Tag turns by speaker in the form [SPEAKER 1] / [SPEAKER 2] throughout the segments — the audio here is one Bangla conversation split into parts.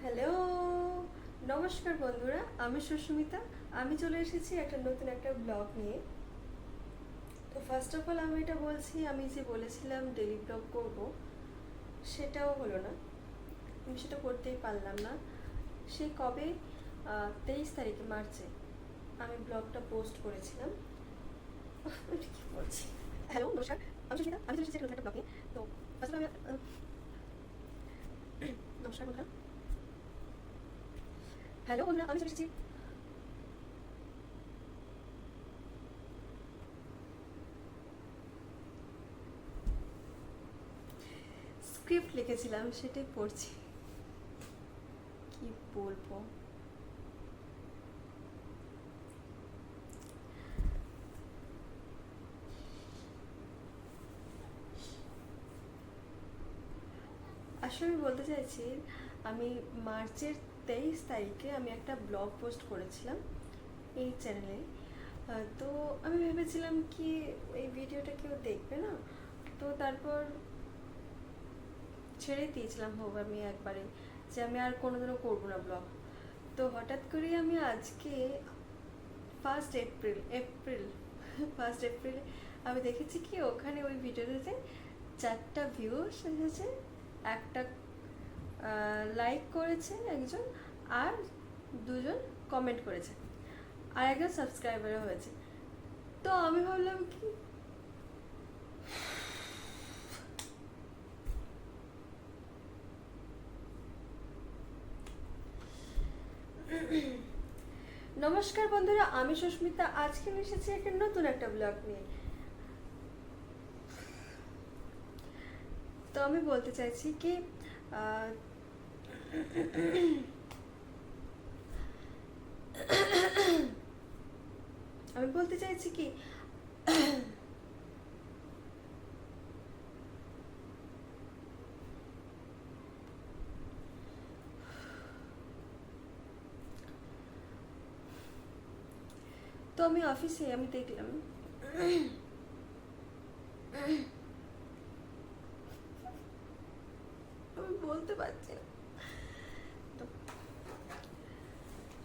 [SPEAKER 1] হ্যালো, নমস্কার বন্ধুরা, আমি সুস্মিতা। আমি চলে এসেছি নতুন একটা ব্লগ নিয়ে। তো ফার্স্ট অফ অল আমি এটা বলছি, আমি যে বলেছিলাম ডেলি ব্লগ করব, সেটাও হলো না। আমি সেটা করতেই পারলাম না। সে কবে 23 তারিখে মার্চে আমি ব্লগটা পোস্ট করেছিলাম। আমি কি বলছি? হ্যালো, নমস্কার, আমি সুস্মিতা। আমি চলে এসেছি নতুন একটা ব্লগ নিয়ে। তো ফার্স্ট অফ অল আমি নমস্কার বন্ধুরা, হ্যালো বন্ধুরা, আমি চলে এসেছি। স্ক্রিপ্ট লিখেছিলাম, সেটাই পড়ছি। কি বলবো? আসলে আমি বলতে চাইছি, আমি মার্চের 23 তারিখে আমি একটা ব্লগ পোস্ট করেছিলাম এই চ্যানেলে। তো আমি ভেবেছিলাম কি এই ভিডিওটা কেউ দেখবে না, তো তারপর ছেড়ে দিয়েছিলাম হোক আমি একবারে, যে আমি আর কোনোদিনও করবো না ব্লগ। তো হঠাৎ করেই আমি আজকে first April April first April আমি দেখেছি কি ওখানে ওই ভিডিওটাতে 4টা ভিউজ এসেছে, একটা লাইক করেছে একজন, আর দুজন কমেন্ট করেছে, আর একজন সাবস্ক্রাইবারও হয়েছে। তো আমি ভাবলাম কি, নমস্কার বন্ধুরা, আমি সুস্মিতা। আজকে আমি এসেছি নতুন একটা ব্লগ নিয়ে। তো আমি বলতে চাইছি কি, আহ, আমি বলতে চাইছি কি, তো আমি অফিসে আমি দেখলাম আমি বলতে পারছি না। তো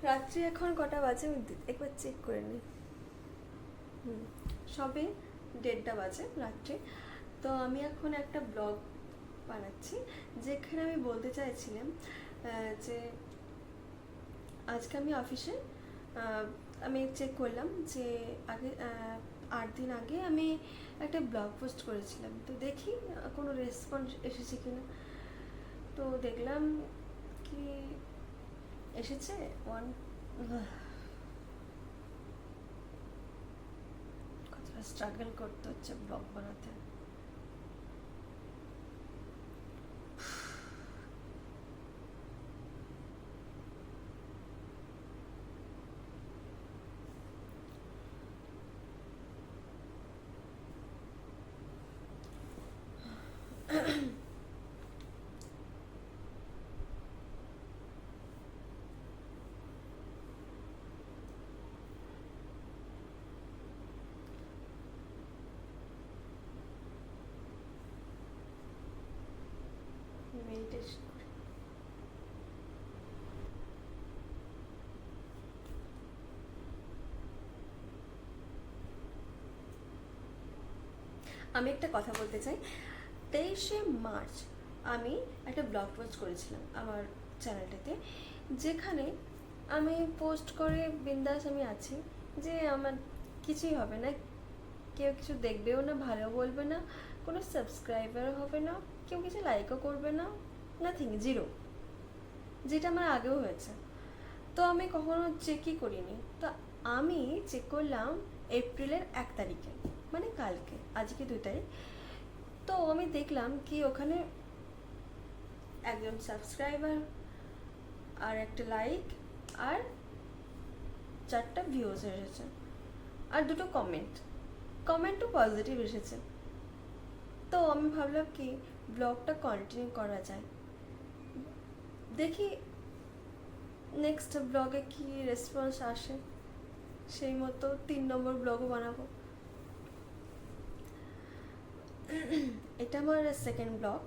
[SPEAKER 1] রাত্রি এখন কটা বাজে আমি একবার চেক করে নিই। সবে 1:30 বাজে রাত্রে। তো আমি এখন একটা ব্লগ বানাচ্ছি, যেখানে আমি বলতে চাইছিলাম যে আজকে আমি অফিসে আমি চেক করলাম যে আগে 8 দিন আগে আমি একটা ব্লগ পোস্ট করেছিলাম। তো দেখি কোনো রেসপন্স এসেছে কিনা। তো দেখলাম কি এসেছে কতটা স্ট্রাগল করতে হচ্ছে ব্লগ বানাতে। মেডিটেশন, আমি একটা কথা বলতে চাই। 23শে মার্চ আমি একটা ব্লগ পোস্ট করেছিলাম আমার চ্যানেলটাতে, যেখানে আমি পোস্ট করে বিন্দাস আমি আছি যে আমার কিছুই হবে না, কেউ কিছু দেখবেও না, ভালো বলবে না, কোনো সাবস্ক্রাইবারও হবে না, কেউ কিছু লাইকও করবে না, নাথিং, জিরো। যেটা আমার আগেও হয়েছে। তো আমি কখনো চেকই করিনি। তো আমি চেক করলাম এপ্রিলের 1 তারিখে, মানে কালকে, আজকে 2 তারিখ। তো আমি দেখলাম কি ওখানে একজন সাবস্ক্রাইবার, আর একটা লাইক, আর 4টা ভিউজ এসেছে, আর দুটো কমেন্টও পজিটিভ এসেছে। তো আমি ভাবলাম কি ব্লগটা কন্টিনিউ করা যায়, দেখি নেক্সট ব্লগে কি রেসপন্স আসে, সেই মতো 3 নম্বর ব্লগও বানাবো। এটা আমার সেকেন্ড ব্লগ।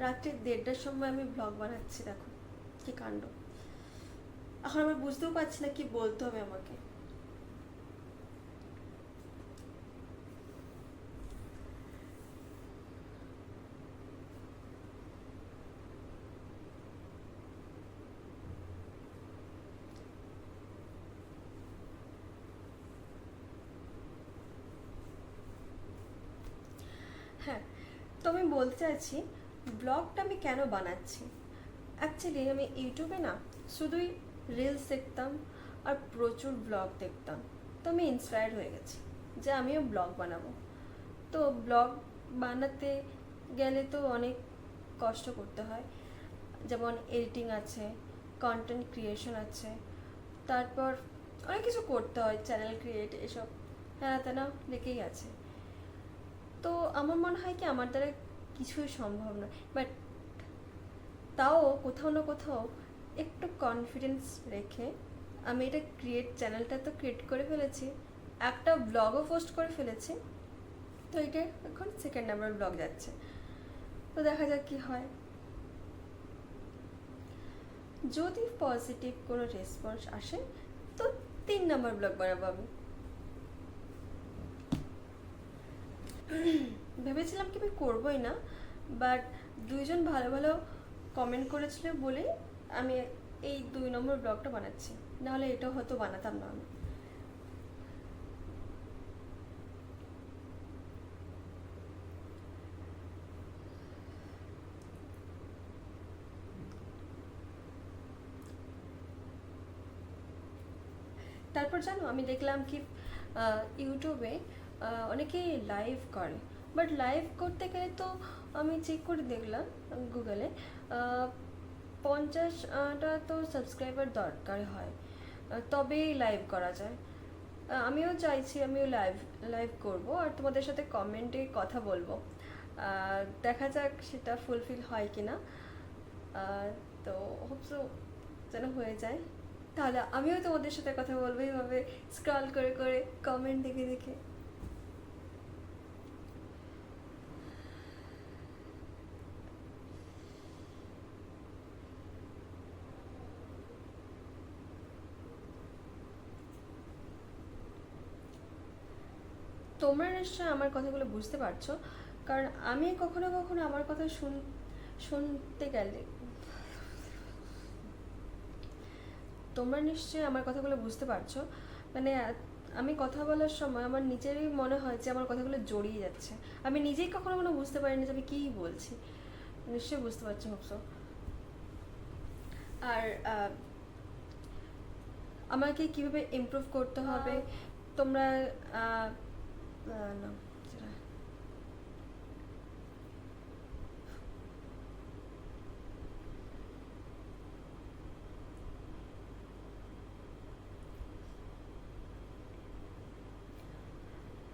[SPEAKER 1] রাত্রি 1:30টার সময় আমি ব্লগ বানাচ্ছি, দেখো কি কাণ্ড। এখন আমি বুঝতেও পারছি না কি বলতে হবে আমাকে। হ্যাঁ, তো আমি বলতে চাইছি ব্লগটা আমি কেন বানাচ্ছি। অ্যাকচুয়ালি আমি ইউটিউবে না শুধুই রিলস দেখতাম আর প্রচুর ব্লগ দেখতাম, তো আমি ইন্সপায়ার্ড হয়ে গেছি যে আমিও ব্লগ বানাবো। তো ব্লগ বানাতে গেলে তো অনেক কষ্ট করতে হয়, যেমন এডিটিং আছে, কন্টেন্ট ক্রিয়েশন আছে, তারপর অনেক কিছু করতে হয়, চ্যানেল ক্রিয়েট, এসব হ্যাঁ তেনা লেগেই আছে। তো আমার মনে হয় কি আমার দ্বারা কিছুই সম্ভব নয়, বাট তাও কোথাও না কোথাও একটু কনফিডেন্স রেখে আমি এটা চ্যানেলটা তো ক্রিয়েট করে ফেলেছি, একটা ব্লগও পোস্ট করে ফেলেছি। তো এটা এখন সেকেন্ড নাম্বার ব্লগ যাচ্ছে, তো দেখা যাক কি হয়। যদি পজিটিভ কোনো রেসপন্স আসে তো 3 নাম্বার ব্লগ বানাবো আমি। ভেবেছিলাম কি আমি করবোই না, বাট 2জন ভালো ভালো কমেন্ট করেছিল বলেই আমি এই 2 নম্বর ব্লগটা বানাচ্ছি, নাহলে এটাও হয়তো বানাতাম না আমি। তারপর জানো আমি দেখলাম কি ইউটিউবে অনেকেই লাইভ করে, বাট লাইভ করতে গেলে তো আমি চেক করে দেখলাম গুগলে 50টা তো সাবস্ক্রাইবার দরকার হয়, তবেই লাইভ করা যায়। আমিও চাইছি আমিও লাইভ লাইভ করব আর তোমাদের সাথে কমেন্টে কথা বলবো, দেখা যাক সেটা ফুলফিল হয় কিনা। তো হোপসো যেন হয়ে যায়, তাহলে আমিও তোমাদের সাথে কথা বলবো এইভাবে স্ক্রল করে করে, কমেন্ট দেখে দেখে। তোমরা নিশ্চয়ই আমার কথাগুলো বুঝতে পারছো, কারণ আমি কখনো কখনো আমার কথা শুনতে গেলে তোমরা নিশ্চয়ই আমার কথাগুলো বুঝতে পারছো, মানে আমি কথা বলার সময় আমার নিজেরই মনে হয় যে আমার কথাগুলো জড়িয়ে যাচ্ছে, আমি নিজেই কখনো কখনো বুঝতে পারিনি যে আমি কী বলছি। নিশ্চয়ই বুঝতে পারছো হোপসো। আর আমাকে কিভাবে ইমপ্রুভ করতে হবে তোমরা না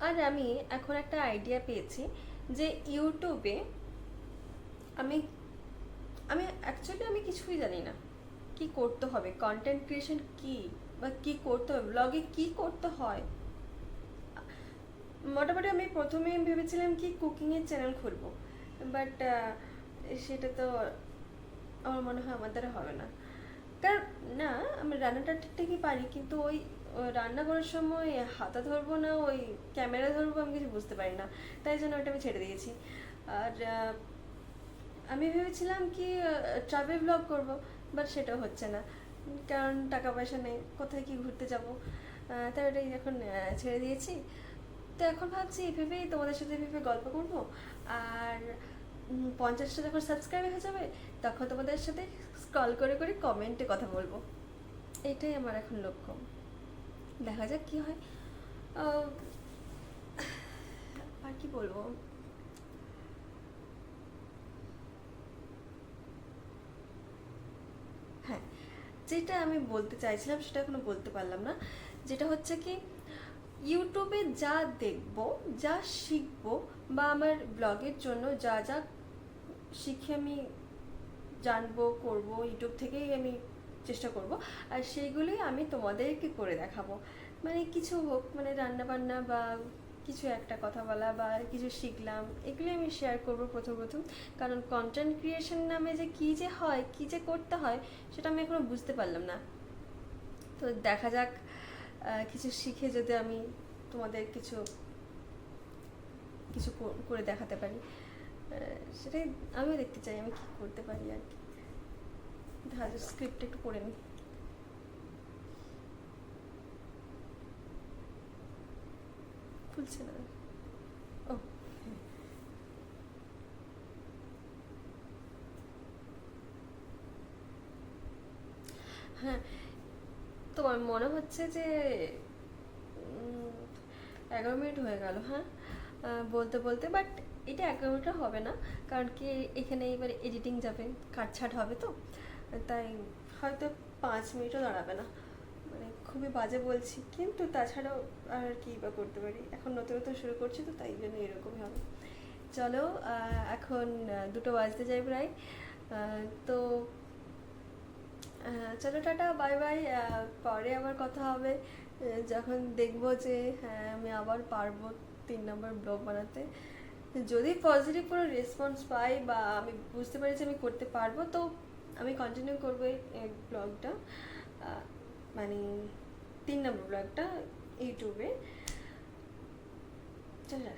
[SPEAKER 1] আর আমি এখন একটা আইডিয়া পেয়েছি যে ইউটিউবে আমি আমি অ্যাকচুয়ালি আমি কিছুই জানি না কি করতে হবে, কন্টেন্ট ক্রিয়েশন কি বা কি করতে হবে, ব্লগে কি করতে হয়। মোটামুটি আমি প্রথমে ভেবেছিলাম কি কুকিংয়ের চ্যানেল খুলবো, বাট সেটা তো আমার মনে হয় আমার দ্বারা হবে না। কারণ না, আমি রান্নাটা ঠিকঠাকই পারি, কিন্তু ওই রান্না করার সময় হাতা ধরবো না ওই ক্যামেরা ধরবো আমি কিছু বুঝতে পারি না, তাই জন্য ওটা আমি ছেড়ে দিয়েছি। আর আমি ভেবেছিলাম কি ট্রাভেল ব্লগ করব, বাট সেটাও হচ্ছে না, কারণ টাকা পয়সা নেই, কোথায় কি ঘুরতে যাব, তাই ওটাই এখন ছেড়ে দিয়েছি। তো এখন ভাবছি এভাবেই তোমাদের সাথে এভাবে গল্প করবো, আর 50টা যখন সাবস্ক্রাইব হয়ে যাবে তখন তোমাদের সাথে স্ক্রল করে করে কমেন্টে কথা বলবো, এটাই আমার এখন লক্ষ্য। দেখা যাক কি হয়। আহ, আর কি বলবো, হ্যাঁ যেটা আমি বলতে চাইছিলাম সেটা এখনো বলতে পারলাম না, যেটা হচ্ছে কি ইউটিউবে যা দেখবো, যা শিখবো, বা আমার ব্লগের জন্য যা যা শিখে আমি জানবো করবো, ইউটিউব থেকেই আমি চেষ্টা করব, আর সেইগুলোই আমি তোমাদেরকে করে দেখাবো। মানে কিছু হোক, মানে রান্না বান্না বা কিছু একটা কথা বলা বা কিছু শিখলাম, এগুলি আমি শেয়ার করব প্রথম প্রথম। কারণ কন্টেন্ট ক্রিয়েশন নামে যে কী যে হয়, কী যে করতে হয়, সেটা আমি এখনও বুঝতে পারলাম না। তো দেখা যাক, কিছু শিখে যদি আমি তোমাদের কিছু কিছু করে দেখাতে পারি, সেটাই আমিও দেখতে চাই আমি কী করতে পারি আর কি। দেখা যাক, স্ক্রিপ্ট একটু পড়ে নিই। খুলছে না। ও হ্যাঁ, তোমার মনে হচ্ছে যে 11 মিনিট হয়ে গেল। হ্যাঁ, বলতে বলতে, বাট এটা 11 মিনিটও হবে না, কারণ কি এখানে এবার এডিটিং যাবে, কাটছাট হবে, তো তাই হয়তো 5 মিনিটও দাঁড়াবে না। মানে খুবই বাজে বলছি, কিন্তু তাছাড়াও আর কি বা করতে পারি, এখন নতুন নতুন শুরু করছি তো তাই জন্য এরকমই হবে। চলো, এখন 2টো বাজতে যাই প্রায়। তো চলো, টাটা, বাই বাই। পরে আবার কথা হবে, যখন দেখবো যে হ্যাঁ আমি আবার পারবো 3 নম্বর ব্লগ বানাতে। যদি পজিটিভ কোনো রেসপন্স পাই বা আমি বুঝতে পারি যে আমি করতে পারবো, তো আমি কন্টিনিউ করবো এই ব্লগটা, মানে 3 নম্বর ব্লগটা ইউটিউবে। চলো।